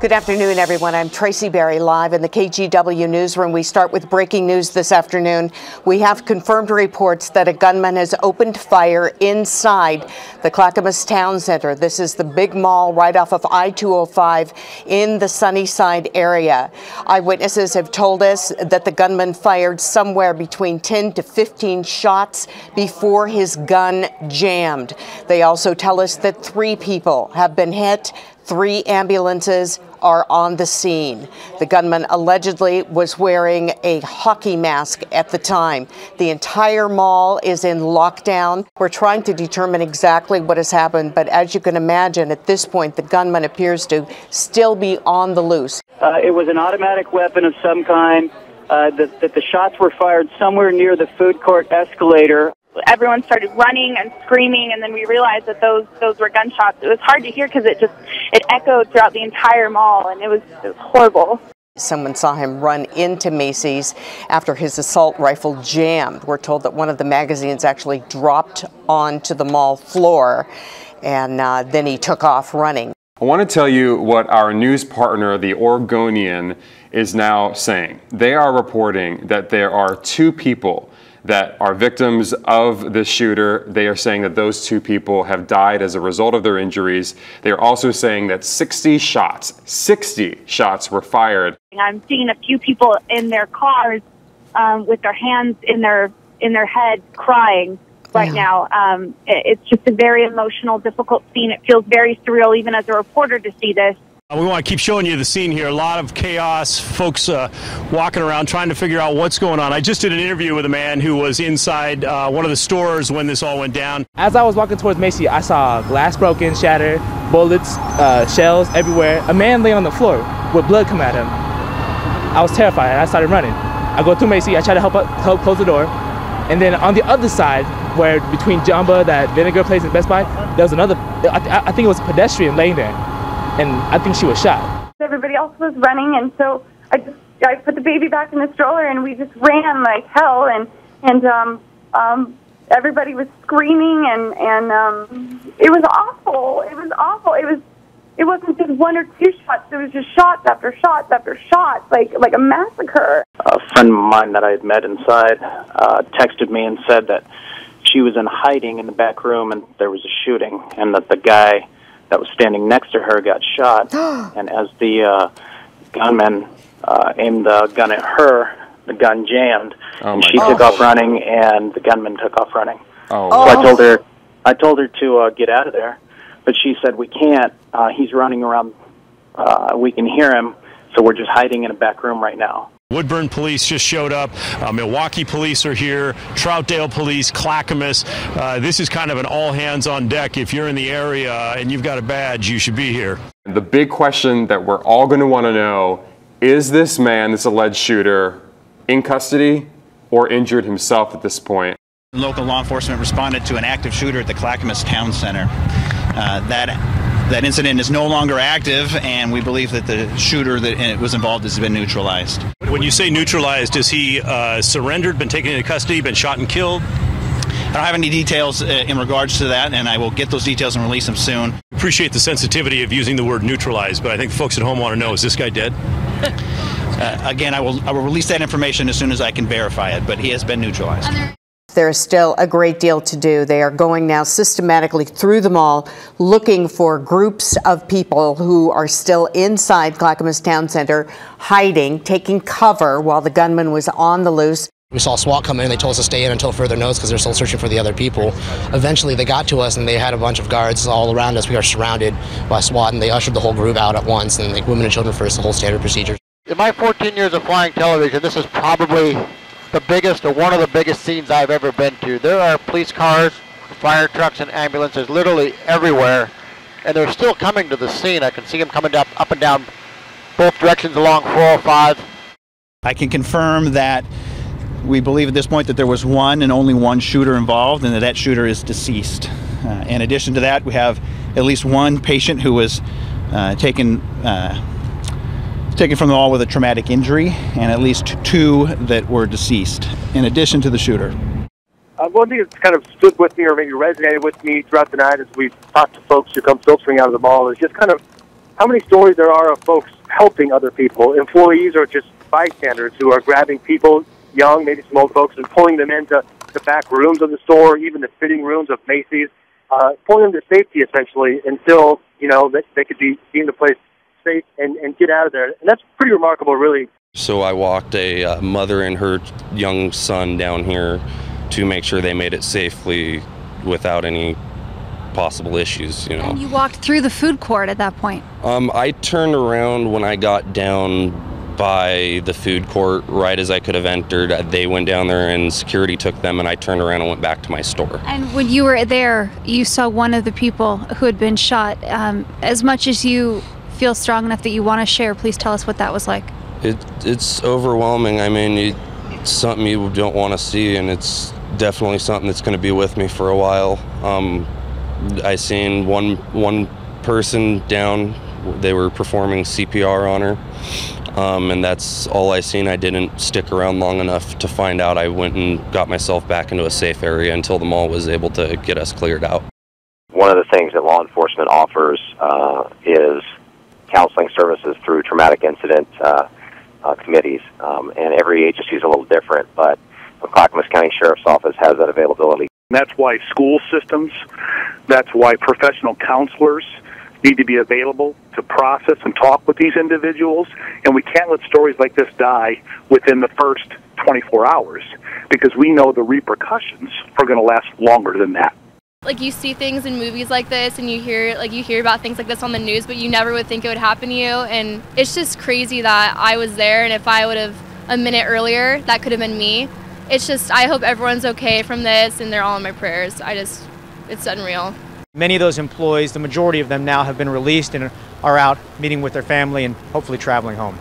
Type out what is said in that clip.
Good afternoon, everyone. I'm Tracy Berry, live in the KGW newsroom. We start with breaking news this afternoon. We have confirmed reports that a gunman has opened fire inside the Clackamas Town Center. This is the big mall right off of I-205 in the Sunnyside area. Eyewitnesses have told us that the gunman fired somewhere between 10 to 15 shots before his gun jammed. They also tell us that 3 people have been hit. 3 ambulances are on the scene. The gunman allegedly was wearing a hockey mask at the time. The entire mall is in lockdown. We're trying to determine exactly what has happened, but as you can imagine, at this point, the gunman appears to still be on the loose. It was an automatic weapon of some kind. That the shots were fired somewhere near the food court escalator. Everyone started running and screaming, and then we realized that those were gunshots. It was hard to hear because it echoed throughout the entire mall, and it was horrible. Someone saw him run into Macy's after his assault rifle jammed. We're told that one of the magazines actually dropped onto the mall floor, and then he took off running. I want to tell you what our news partner, the Oregonian, is now saying. They are reporting that there are 2 people that are victims of this shooter. They are saying that those 2 people have died as a result of their injuries. They are also saying that 60 shots were fired. I'm seeing a few people in their cars with their hands in their head crying right now. It's just a very emotional, difficult scene. It feels very surreal even as a reporter to see this. We want to keep showing you the scene here. A lot of chaos, folks walking around trying to figure out what's going on. I just did an interview with a man who was inside one of the stores when this all went down. As I was walking towards Macy, I saw glass broken, shattered, bullets, shells everywhere. A man laying on the floor with blood coming at him. I was terrified. I started running. I go through Macy. I try to help close the door. And then on the other side, where between Jamba, that vinegar place and Best Buy, there was another, I think it was a pedestrian laying there. And I think she was shot. Everybody else was running, and so I put the baby back in the stroller, and we just ran like hell, and everybody was screaming, and it was awful. It was awful. It wasn't just 1 or 2 shots. It was just shots after shots after shots, like a massacre. A friend of mine that I had met inside texted me and said that she was in hiding in the back room, and there was a shooting, and that the guy that was standing next to her got shot, and as the gunman aimed the gun at her, the gun jammed, and she took off running, and the gunman took off running. So I told her to get out of there, but she said, "We can't. He's running around. We can hear him, so we're just hiding in a back room right now." Woodburn police just showed up. Milwaukee police are here. Troutdale police, Clackamas. This is kind of an all-hands-on-deck. If you're in the area and you've got a badge, you should be here. The big question that we're all going to want to know, is this man, this alleged shooter, in custody or injured himself at this point? Local law enforcement responded to an active shooter at the Clackamas Town Center. That incident is no longer active, and we believe that the shooter that was involved has been neutralized. When you say neutralized, is he surrendered, been taken into custody, been shot and killed? I don't have any details in regards to that, and I will get those details and release them soon. Appreciate the sensitivity of using the word neutralized, but I think folks at home want to know, is this guy dead? Again, I will release that information as soon as I can verify it, but he has been neutralized. There is still a great deal to do. They are going now systematically through the mall looking for groups of people who are still inside Clackamas Town Center, hiding, taking cover while the gunman was on the loose. We saw SWAT come in, and they told us to stay in until further notice because they're still searching for the other people. Eventually they got to us, and they had a bunch of guards all around us. We are surrounded by SWAT, and they ushered the whole group out at once, and like women and children first, the whole standard procedure. In my 14 years of flying television, this is probably the biggest or one of the biggest scenes I've ever been to. There are police cars, fire trucks, and ambulances literally everywhere, and they're still coming to the scene. I can see them coming up and down both directions along 405. I can confirm that we believe at this point that there was one and only one shooter involved, and that shooter is deceased. In addition to that, we have at least one patient who was taken from the mall with a traumatic injury, and at least 2 that were deceased, in addition to the shooter. One thing that's kind of stood with me or maybe resonated with me throughout the night as we've talked to folks who come filtering out of the mall is just kind of how many stories there are of folks helping other people, employees or just bystanders who are grabbing people, young, maybe some old folks, and pulling them into the back rooms of the store, even the fitting rooms of Macy's, pulling them to safety essentially until, that they could be deemed a place safe and get out of there. And that's pretty remarkable, really. So I walked a mother and her young son down here to make sure they made it safely without any possible issues, And you walked through the food court at that point? I turned around when I got down by the food court right as I could have entered. They went down there and security took them, and I turned around and went back to my store. And when you were there, you saw one of the people who had been shot. As much as you feel strong enough that you want to share, please tell us what that was like. It's overwhelming. I mean, it's something you don't want to see, and it's definitely something that's going to be with me for a while. I seen one person down. They were performing CPR on her, and that's all I seen. I didn't stick around long enough to find out. I went and got myself back into a safe area until the mall was able to get us cleared out. One of the things that law enforcement offers is counseling services through traumatic incident committees, and every agency is a little different, but the Clackamas County Sheriff's Office has that availability. That's why school systems, that's why professional counselors need to be available to process and talk with these individuals, and we can't let stories like this die within the first 24 hours because we know the repercussions are going to last longer than that. Like, you see things in movies like this and you hear about things like this on the news, but you never would think it would happen to you, and it's just crazy that I was there, and if I would have a minute earlier, that could have been me. It's just, I hope everyone's okay from this, and they're all in my prayers. It's unreal. Many of those employees, the majority of them now have been released and are out meeting with their family and hopefully traveling home.